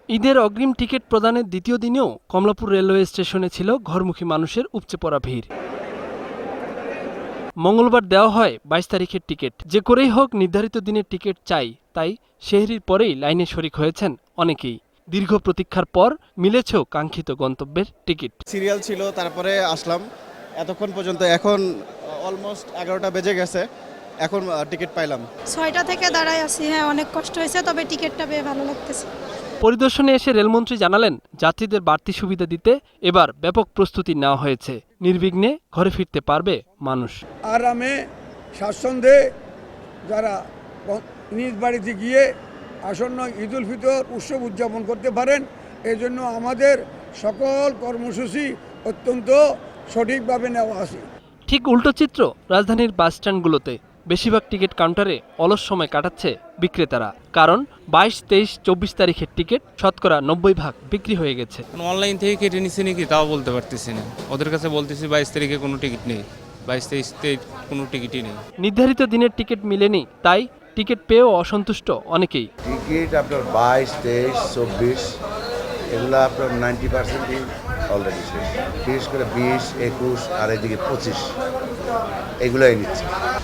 ঈদের অগ্রিম টিকিট প্রদানের দ্বিতীয় দিনেও কমলাপুর রেলওয়ে স্টেশনে ছিল ঘরমুখী মানুষের উপচে পড়া ভিড়। মঙ্গলবার দেওয়া হয় ২২ তারিখের টিকিট। যে করেই হোক নির্ধারিত দিনের টিকিট চাই, তাই সেহরির পরেই লাইনে শরিক হয়েছেন অনেকেই। দীর্ঘ প্রতীক্ষার পর মিলেছেও কাঙ্ক্ষিত গন্তব্যের টিকিট। সিরিয়াল ছিল, তারপরে আসলাম এতক্ষণ পর্যন্ত। এখন অলমোস্ট 11টা বেজে গেছে, এখন টিকিট পাইলাম। ৬টা থেকে দাঁড়ায় আছি। হ্যাঁ, অনেক কষ্ট হয়েছে, তবে টিকিটটা পেয়ে ভালো লাগতেছে। পরিদর্শনে এসে রেলমন্ত্রী জানালেন, যাত্রীদের বাড়তি সুবিধা দিতে এবার ব্যাপক প্রস্তুতি নেওয়া হয়েছে। নির্বিঘ্নে ঘরে ফিরতে পারবে মানুষ। আরামে স্বাচ্ছন্দ্যে যারা নিজ বাড়িতে গিয়ে আসন্ন ঈদ উল ফিতর উৎসব উদযাপন করতে পারেন, এজন্য আমাদের সকল কর্মসূচি অত্যন্ত সঠিকভাবে নেওয়া আছে। ঠিক উল্টো চিত্র রাজধানীর বাস স্ট্যান্ডগুলোতে। বেশিরভাগ টিকিট কাউন্টারে অলস সময় কাটাচ্ছে বিক্রেতারা। কারণ ২২, ২৩, ২৪ তারিখের টিকিট শতকরা ৯০% বিক্রি হয়ে গেছে। অনলাইন থেকে কেটে নিচ্ছে নাকি তাও বলতে পারতেছি না। ওদের কাছে বলতেছি ২২ তারিখে কোনো টিকিট নেই, ২২, ২৩ কোনো টিকিটই নেই। নির্ধারিত দিনের টিকিট মিলেনি, তাই টিকিট পেয়েও অসন্তুষ্ট অনেকেই। টিকিট আপনার ২২, ২৩, ২৪ এগুলো আপনার 90%ই অলরেডি শেষ। বিশেষ করে ২০, ২১ আর এদিকে ২৫ এগুলাই নিচ্ছে।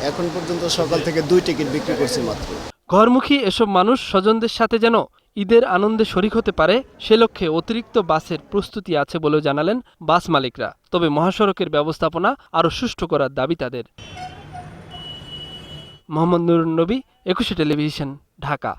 এখন পর্যন্ত সকাল থেকে 2 টিকিট বিক্রি করছি মাত্র। ঘরমুখী এসব মানুষ স্বজনদের সাথে যেন ঈদের আনন্দে শরিক হতে পারে, সে লক্ষ্যে অতিরিক্ত বাসের প্রস্তুতি আছে বলেও জানালেন বাস মালিকরা। তবে মহাসড়কের ব্যবস্থাপনা আরও সুষ্ঠু করার দাবি তাদের। মোহাম্মদ নুরুন নবী, ২১ টেলিভিশন, ঢাকা।